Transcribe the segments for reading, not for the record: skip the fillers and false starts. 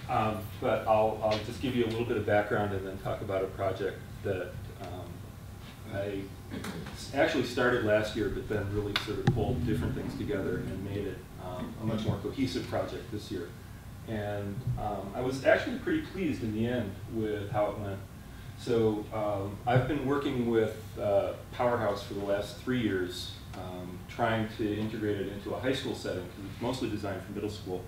But I'll just give you a little bit of background and then talk about a project that I actually started last year, but then really sort of pulled different things together and made it a much more cohesive project this year. And I was actually pretty pleased in the end with how it went. So I've been working with PowerHouse for the last 3 years, trying to integrate it into a high school setting, because it's mostly designed for middle school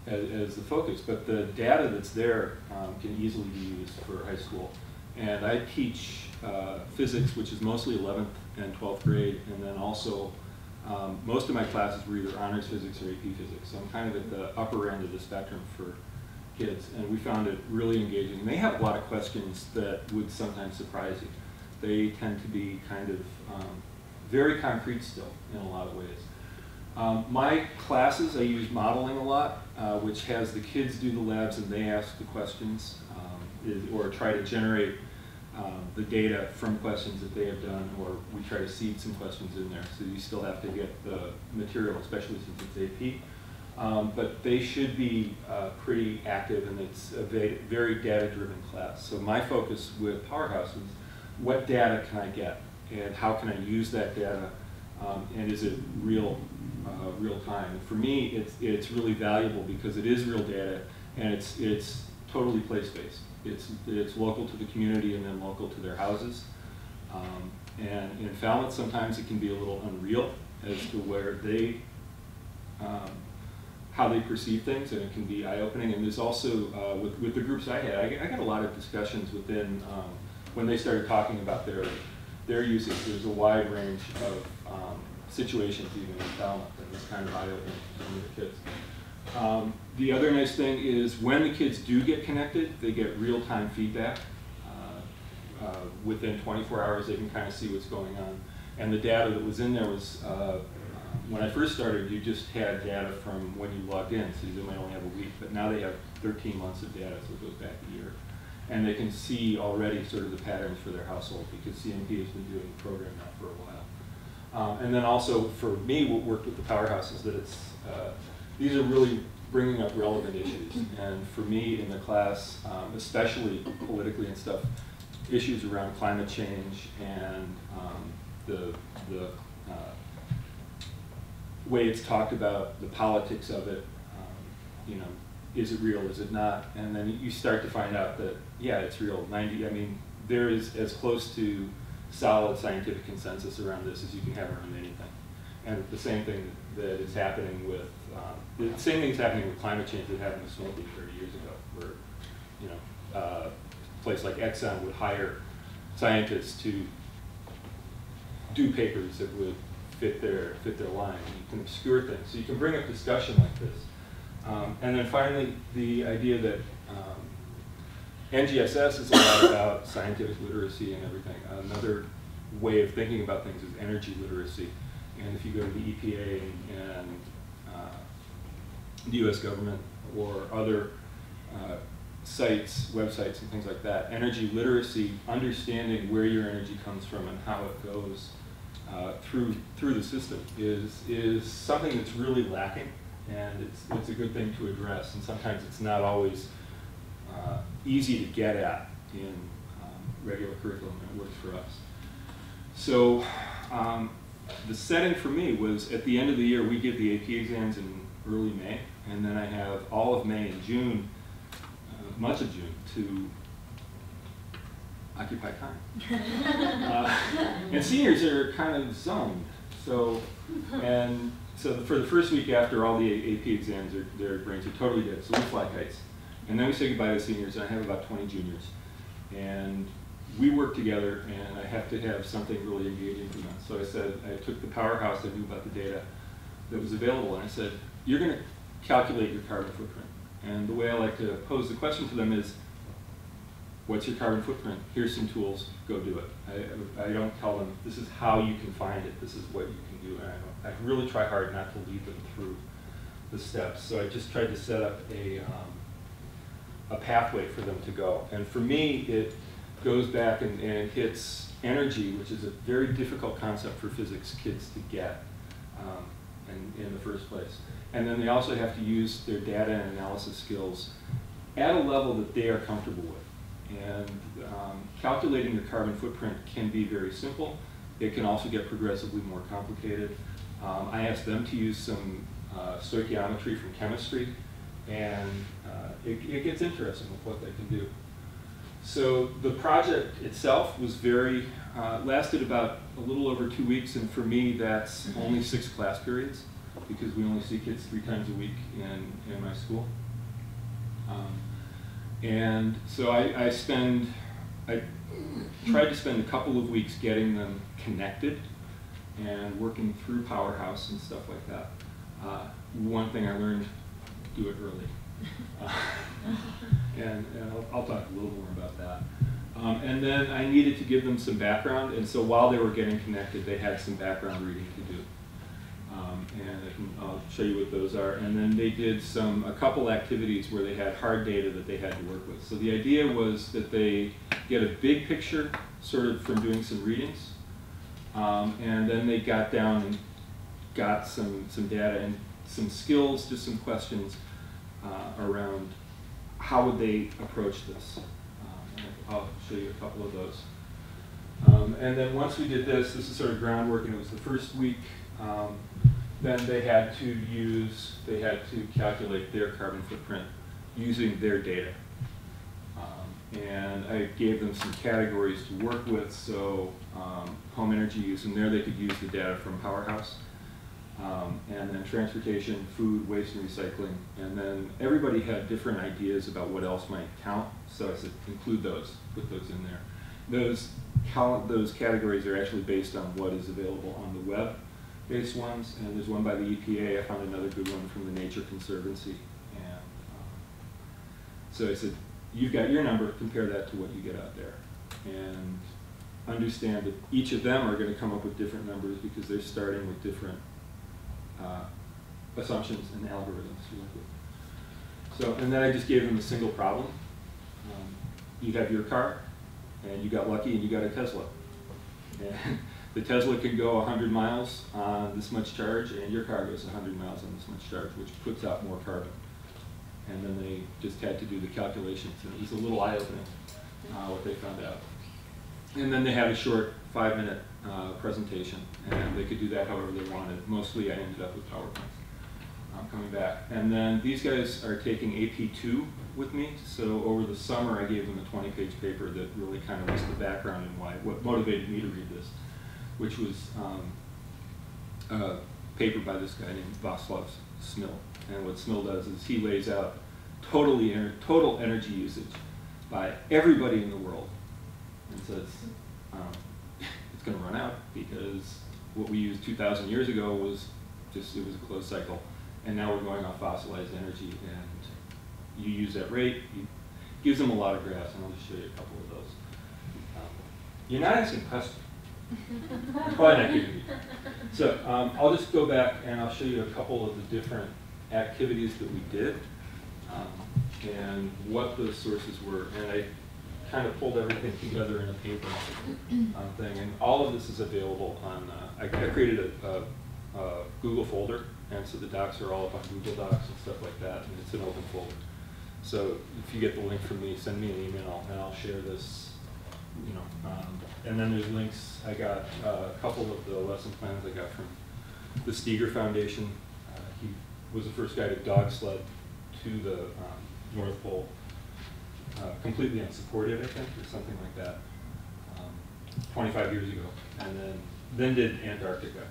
as the focus. But the data that's there can easily be used for high school. And I teach physics, which is mostly 11th and 12th grade, and then also most of my classes were either honors physics or AP physics. So I'm kind of at the upper end of the spectrum for kids, and we found it really engaging. And they have a lot of questions that would sometimes surprise you. They tend to be kind of very concrete still in a lot of ways. My classes, I use modeling a lot, which has the kids do the labs and they ask the questions, or try to generate the data from questions that they have done, or we try to seed some questions in there. So you still have to get the material, especially since it's AP. But they should be pretty active, and it's a very data-driven class. So my focus with PowerHouse is what data can I get, and how can I use that data, and is it real time? And for me, it's really valuable because it is real data, and it's totally place-based. It's local to the community and then local to their houses. And in Falmouth, sometimes it can be a little unreal as to where they, how they perceive things, and it can be eye-opening. And there's also, with the groups I had, I got a lot of discussions within, when they started talking about their usage. There's a wide range of situations even in Falmouth, and it's kind of eye-opening to some of the kids. The other nice thing is when the kids do get connected, they get real-time feedback. Within 24 hours, they can kind of see what's going on. And the data that was in there was, when I first started, you just had data from when you logged in, so they might only have a week, but now they have 13 months of data, so it goes back a year. And they can see already sort of the patterns for their household, because CMP has been doing the program now for a while. And then also, for me, what worked with the PowerHouse is that it's, these are really bringing up relevant issues. And for me in the class, especially politically and stuff, issues around climate change and the way it's talked about, the politics of it, you know, is it real, is it not? And then you start to find out that, yeah, it's real. I mean, there is as close to solid scientific consensus around this as you can have around anything. And the same thing that is happening with, the same thing's happening with climate change that happened with smoking 30 years ago, where, you know, a place like Exxon would hire scientists to do papers that would fit their line. And you can obscure things, so you can bring up discussion like this. And then finally, the idea that NGSS is a lot about scientific literacy and everything. Another way of thinking about things is energy literacy. And if you go to the EPA and the US government or other sites, websites and things like that, energy literacy, understanding where your energy comes from and how it goes through the system is something that's really lacking, and it's a good thing to address. And sometimes it's not always easy to get at in regular curriculum, and it works for us. So the setting for me was at the end of the year, we give the AP exams in early May, and then I have all of May and June, much of June, to occupy time. And seniors are kind of zoned. So for the first week after all the AP exams, their brains are totally dead, so we fly kites. And then we say goodbye to seniors, and I have about 20 juniors. And we work together, and I have to have something really engaging for them. So I said, I took the PowerHouse, I knew about the data that was available, and I said, you're going to calculate your carbon footprint. And the way I like to pose the question to them is, what's your carbon footprint? Here's some tools, go do it. I don't tell them, this is how you can find it, this is what you can do. And I really try hard not to lead them through the steps. So I just tried to set up a pathway for them to go. And for me, it goes back and hits energy, which is a very difficult concept for physics kids to get. in the first place. And then they also have to use their data and analysis skills at a level that they are comfortable with. And calculating your carbon footprint can be very simple. It can also get progressively more complicated. I asked them to use some stoichiometry from chemistry, and it gets interesting with what they can do. So the project itself was lasted about a little over 2 weeks, and for me that's only 6 class periods because we only see kids 3 times a week in my school. And so I tried to spend a couple of weeks getting them connected and working through PowerHouse and stuff like that. One thing I learned, do it early. And I'll talk a little more about that. And then I needed to give them some background, and so while they were getting connected, they had some background reading to do. And I'll show you what those are. And then they did a couple activities where they had hard data that they had to work with. So the idea was that they get a big picture sort of from doing some readings, and then they got down and got some data and some skills, just some questions around how would they approach this. I'll show you a couple of those. And then once we did this is sort of groundwork, and it was the first week. Then they had to calculate their carbon footprint using their data. And I gave them some categories to work with, so home energy use, and there they could use the data from PowerHouse. And then transportation, food, waste, and recycling. And then everybody had different ideas about what else might count, so I said include those, put those in there. Those categories are actually based on what is available on the web-based ones, and there's one by the EPA. I found another good one from the Nature Conservancy. And so I said, you've got your number, compare that to what you get out there. And understand that each of them are going to come up with different numbers because they're starting with different assumptions and algorithms to work with. So, and then I just gave them a single problem. You have your car, and you got lucky and you got a Tesla. And the Tesla can go 100 miles on this much charge, and your car goes 100 miles on this much charge, which puts out more carbon. And then they just had to do the calculations, and it was a little eye-opening what they found out. And then they had a short 5-minute presentation, and they could do that however they wanted. Mostly I ended up with PowerPoints coming back. And then these guys are taking AP2 with me, so over the summer I gave them a 20-page paper that really kind of was the background and what motivated me to read this, which was a paper by this guy named Václav Smil. And what Smil does is he lays out total energy usage by everybody in the world, and says it's going to run out because what we used 2,000 years ago was it was a closed cycle, and now we're going off fossilized energy, and you use that rate. He gives them a lot of graphs, and I'll just show you a couple of those. You're not asking questions. I'm probably not giving you. So I'll just go back and I'll show you a couple of the different activities that we did and what the sources were. And I kind of pulled everything together in a paper thing. And all of this is available on, I created a Google folder, and so the docs are all up on Google Docs and stuff like that, and it's an open folder. So if you get the link from me, send me an email and I'll share this, you know. And then there's links. I got a couple of the lesson plans I got from the Steger Foundation. He was the first guy to dog sled to the North Pole, completely unsupported, I think, or something like that, 25 years ago, and then did Antarctica.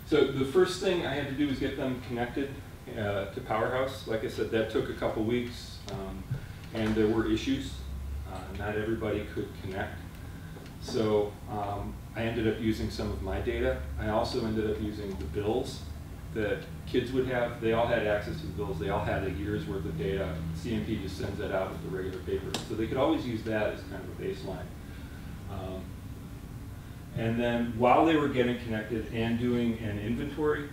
So the first thing I had to do was get them connected to PowerHouse. Like I said, that took a couple weeks, and there were issues. Not everybody could connect. So I ended up using some of my data. I also ended up using the bills that kids would have. They all had access to the bills. They all had a year's worth of data. CMP just sends that out with the regular paper. So they could always use that as kind of a baseline. And then while they were getting connected and doing an inventory,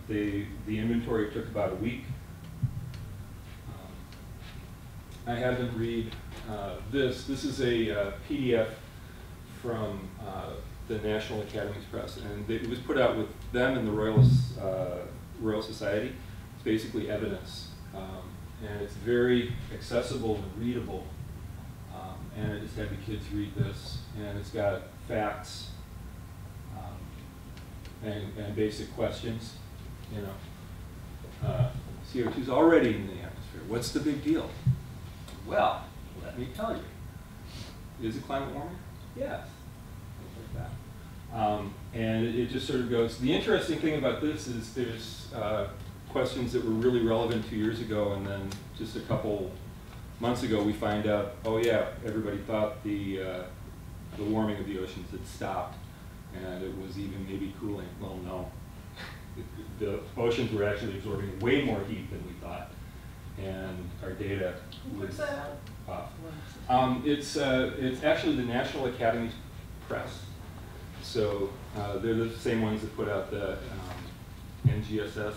the inventory took about a week. I had them read this. This is a PDF from the National Academies Press, and it was put out with them and the Royal Society. It's basically evidence, and it's very accessible and readable. And I just had the kids read this, and it's got facts and basic questions. You know, CO2 is already in the atmosphere. What's the big deal? Well, let me tell you. Is it climate warming? Yes. Things like that. And it just sort of goes. The interesting thing about this is there's questions that were really relevant 2 years ago, and then just a couple months ago we find out, oh yeah, everybody thought the warming of the oceans had stopped, and it was even maybe cooling. Well, no. The oceans were actually absorbing way more heat than we thought, and our data was off. It's actually the National Academies Press. So they're the same ones that put out the NGSS,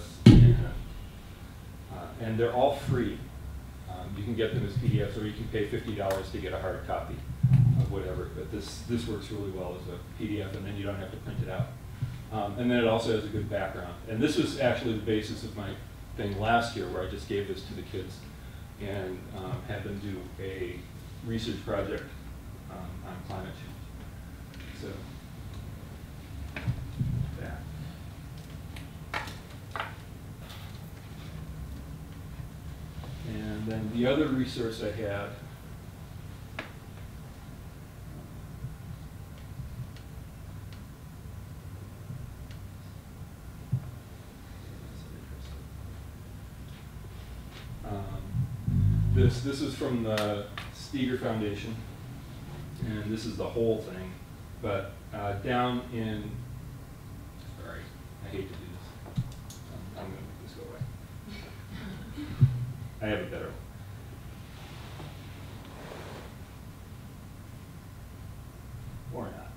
and they're all free. You can get them as PDFs, or you can pay $50 to get a hard copy of whatever. But this works really well as a PDF, and then you don't have to print it out. And then it also has a good background. And this was actually the basis of my thing last year, where I just gave this to the kids and had them do a research project on climate change. So that. And then the other resource I had this is from the Steger Foundation, and this is the whole thing, but down in, sorry, I hate to do this. I'm going to make this go away. I have a better one. Or not.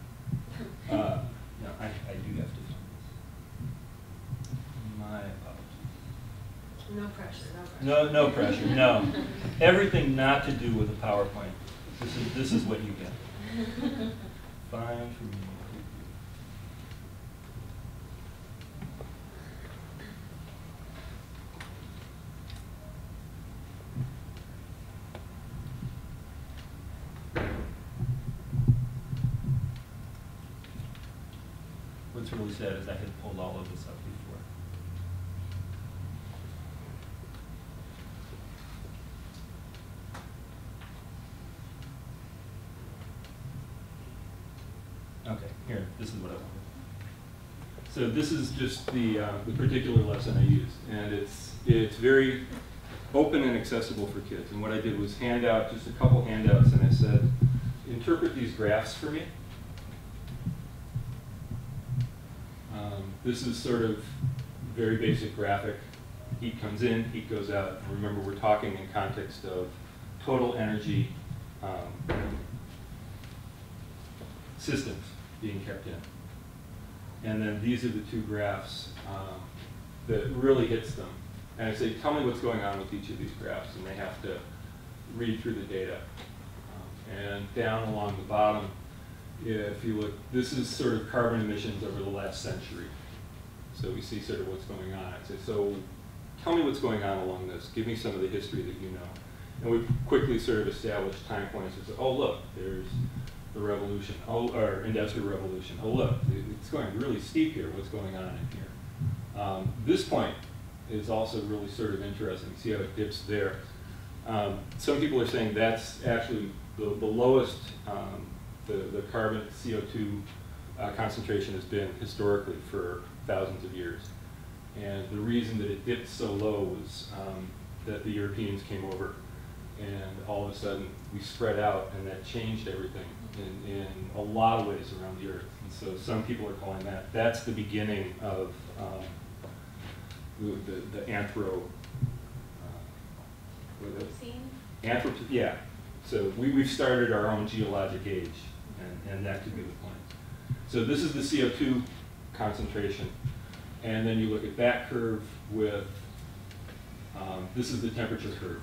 No, I do have to film this. My apologies. No pressure, No pressure, no. Everything not to do with a PowerPoint. This is what you get. Fine for me. What's really sad is I had pulled all of this up before. Okay, here, this is what I wanted. So this is just the particular lesson I used, and it's very open and accessible for kids. And what I did was hand out just a couple handouts, and I said, interpret these graphs for me. This is sort of very basic graphic. Heat comes in, heat goes out. And remember, we're talking in context of total energy systems being kept in. And then these are the two graphs that really hits them. And I say, tell me what's going on with each of these graphs, and they have to read through the data. And down along the bottom, if you look, this is sort of carbon emissions over the last century. So we see sort of what's going on. I say, so tell me what's going on along this. Give me some of the history that you know. And we quickly sort of establish time points and say, oh, look, there's the revolution, or industrial revolution. Oh, look, it's going really steep here. What's going on in here? This point is also really sort of interesting. See how it dips there. Some people are saying that's actually the lowest the carbon CO2 concentration has been historically for thousands of years. And the reason that it dipped so low was that the Europeans came over, and all of a sudden we spread out, and that changed everything in a lot of ways around the Earth. And so some people are calling that's the beginning of the yeah. So we've started our own geologic age, and that could be the point. So this is the CO2 concentration, and then you look at that curve with, this is the temperature curve.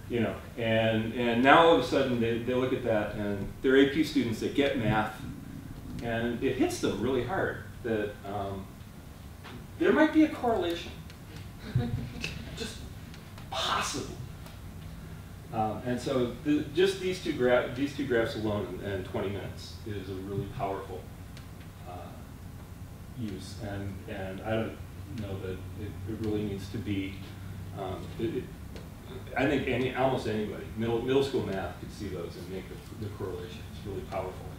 You know, and now all of a sudden they look at that and they're AP students that get math, and it hits them really hard that there might be a correlation, just possible. And so just these two graphs alone in 20 minutes is a really powerful use, and I don't know that it really needs to be. I think almost anybody, middle school math could see those and make the correlation. It's really powerful, I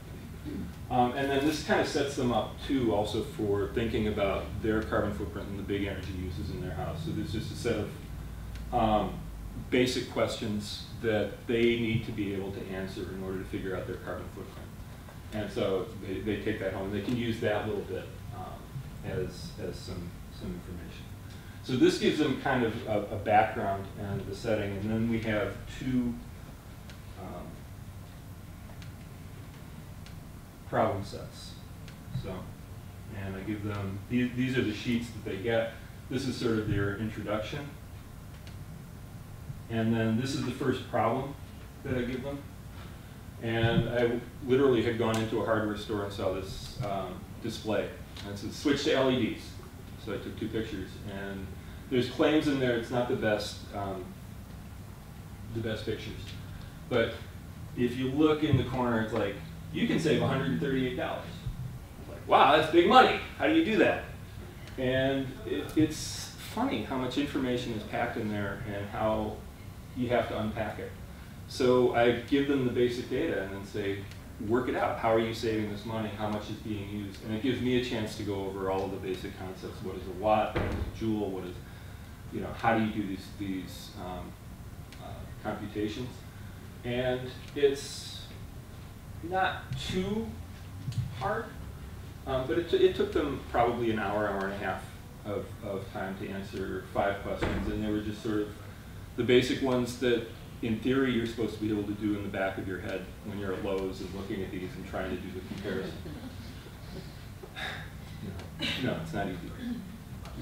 think. And then this kind of sets them up too, also for thinking about their carbon footprint and the big energy uses in their house. So there's just a set of basic questions that they need to be able to answer in order to figure out their carbon footprint. And so they take that home, and they can use that little bit as some information. So this gives them kind of a background and the setting, and then we have two problem sets. So, and I give them, these are the sheets that they get. This is sort of their introduction. And then this is the first problem that I give them. And I literally had gone into a hardware store and saw this display. And it says, switch to LEDs. So I took 2 pictures. And there's claims in there, it's not the best pictures. But if you look in the corner, it's like, you can save $138. It's like, wow, that's big money. How do you do that? And it's funny how much information is packed in there and how you have to unpack it. So I give them the basic data and then say, work it out. How are you saving this money? How much is being used? And it gives me a chance to go over all of the basic concepts. What is a watt? What is a joule? What is, you know, how do you do these computations? And it's not too hard, but it took them probably an hour, hour and a half of time to answer 5 questions, and they were just sort of the basic ones that, in theory, you're supposed to be able to do in the back of your head when you're at Lowe's and looking at these and trying to do the comparison. No, it's not easy.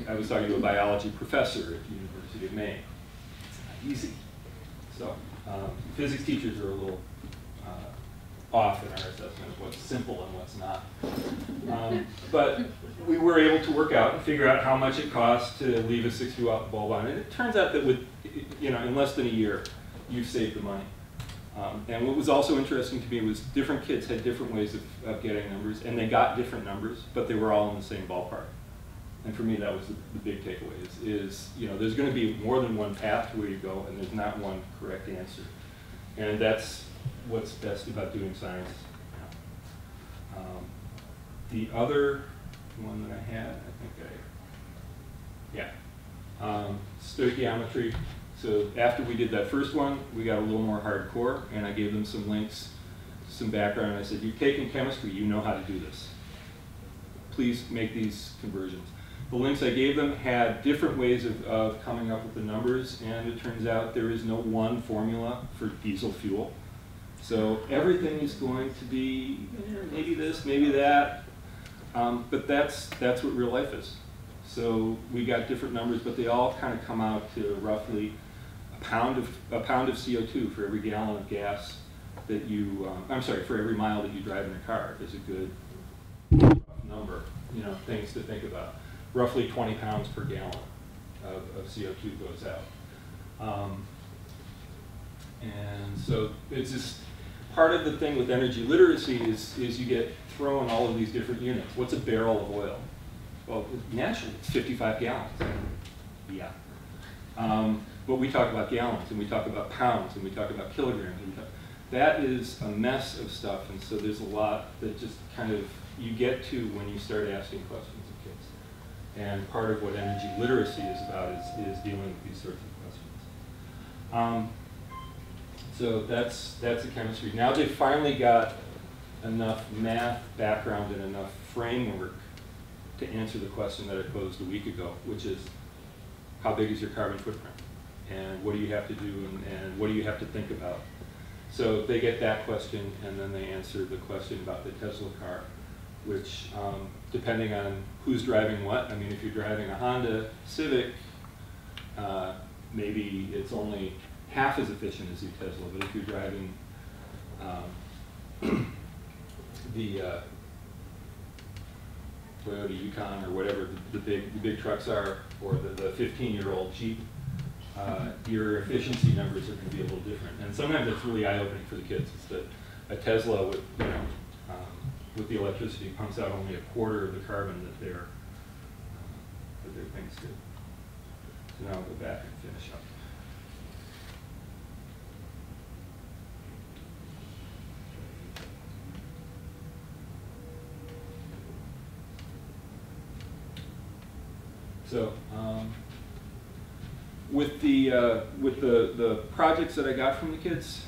I was talking to a biology professor at the University of Maine. It's not easy. So physics teachers are a little off in our assessment of what's simple and what's not. But we were able to work out and figure out how much it costs to leave a 60-watt bulb on. And it turns out that with, you know, in less than a year, you've saved the money. And what was also interesting to me was different kids had different ways of getting numbers, and they got different numbers, but they were all in the same ballpark. And for me, that was the big takeaway, is you know, there's going to be more than one path to where you go, and there's not one correct answer. And that's what's best about doing science. The other one that I had, stoichiometry. So after we did that first one, we got a little more hardcore, and I gave them some links, some background, and I said, you've taken chemistry, you know how to do this. Please make these conversions. The links I gave them had different ways of coming up with the numbers, and it turns out there is no one formula for diesel fuel. So everything is going to be maybe this, maybe that, but that's what real life is. So we got different numbers, but they all kind of come out to roughly a pound of CO2 for every gallon of gas that you, for every mile that you drive in a car is a good number, you know, things to think about. Roughly 20 pounds per gallon of CO2 goes out. And so it's just part of the thing with energy literacy is you get thrown all of these different units. What's a barrel of oil? Well, naturally, it's 55 gallons. Yeah. But we talk about gallons, and we talk about pounds, and we talk about kilograms. That is a mess of stuff, and so there's a lot that just kind of you get to when you start asking questions of kids. And part of what energy literacy is about is dealing with these sorts of questions. So that's the chemistry. Now they've finally got enough math background and enough framework to answer the question that I posed a week ago, which is, how big is your carbon footprint? And what do you have to do, and what do you have to think about? So they get that question, and then they answer the question about the Tesla car, which, depending on who's driving what, I mean, if you're driving a Honda Civic, maybe it's only half as efficient as your Tesla, but if you're driving the Toyota Yukon or whatever the big trucks are, or the 15-year-old Jeep, your efficiency numbers are going to be a little different. And sometimes it's really eye-opening for the kids. It's that a Tesla with, with the electricity pumps out only a quarter of the carbon that their things do. So now I'll go back and finish up. So with the projects that I got from the kids,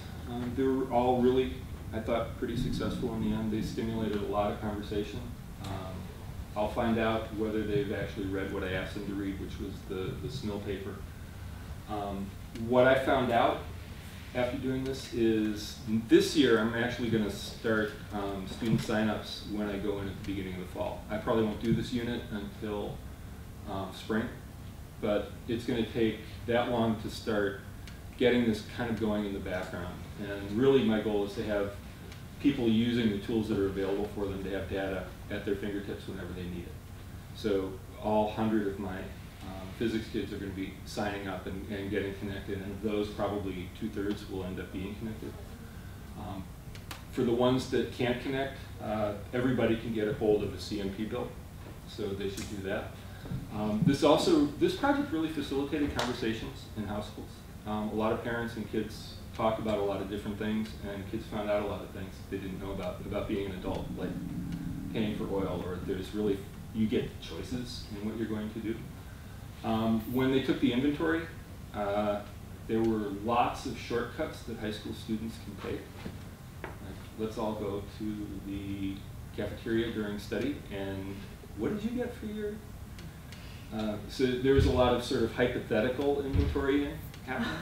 they were all really, I thought, pretty successful in the end. They stimulated a lot of conversation. I'll find out whether they've actually read what I asked them to read, which was the SMIL paper. What I found out after doing this is this year I'm actually going to start student sign-ups when I go in at the beginning of the fall. I probably won't do this unit until spring, but it's going to take that long to start getting this kind of going in the background. And really my goal is to have people using the tools that are available for them to have data at their fingertips whenever they need it. So all 100 of my physics kids are going to be signing up and getting connected, and of those probably 2/3 will end up being connected. For the ones that can't connect, everybody can get a hold of a CMP bill, so they should do that. This project really facilitated conversations in households. A lot of parents and kids talked about a lot of different things, and kids found out a lot of things they didn't know about being an adult, like paying for oil, or there's really, you get choices in what you're going to do. When they took the inventory, there were lots of shortcuts that high school students can take. Like, let's all go to the cafeteria during study, and what did you get for your... so there was a lot of sort of hypothetical inventory happening.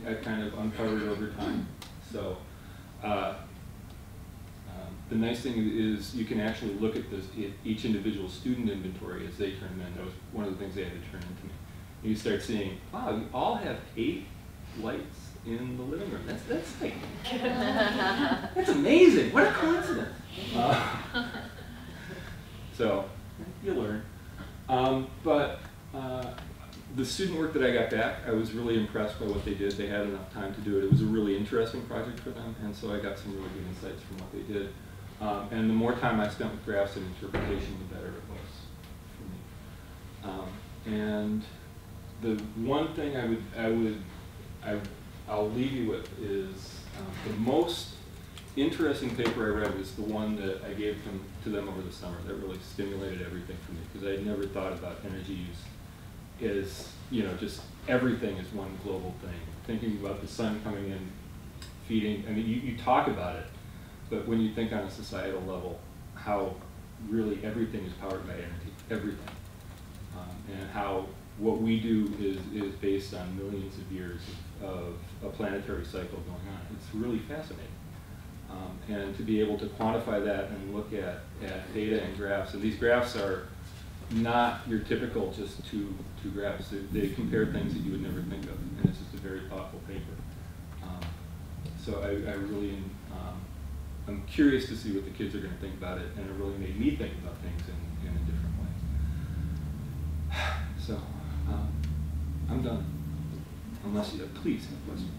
I kind of uncovered over time. So the nice thing is you can actually look at each individual student inventory as they turn them in. That was one of the things they had to turn into me. And you start seeing, wow, you all have 8 lights in the living room. That's like, that's amazing. What a coincidence. So you learn. But the student work that I got back, I was really impressed by what they did. They had enough time to do it. It was a really interesting project for them, and so I got some really good insights from what they did. And the more time I spent with graphs and interpretation, the better it was for me. And the one thing I'll leave you with is the most interesting paper I read was the one that I gave to them over the summer. That really stimulated everything for me, because I had never thought about energy use as, just everything is one global thing. Thinking about the sun coming in, feeding, I mean, you talk about it, but when you think on a societal level, how really everything is powered by energy, everything. And how what we do is based on millions of years of a planetary cycle going on. It's really fascinating. And to be able to quantify that and look at data and graphs, and these graphs are not your typical just two graphs. They compare things that you would never think of, and it's just a very thoughtful paper. So I really, I'm curious to see what the kids are going to think about it, and it really made me think about things in a different way. So I'm done, unless you please have questions.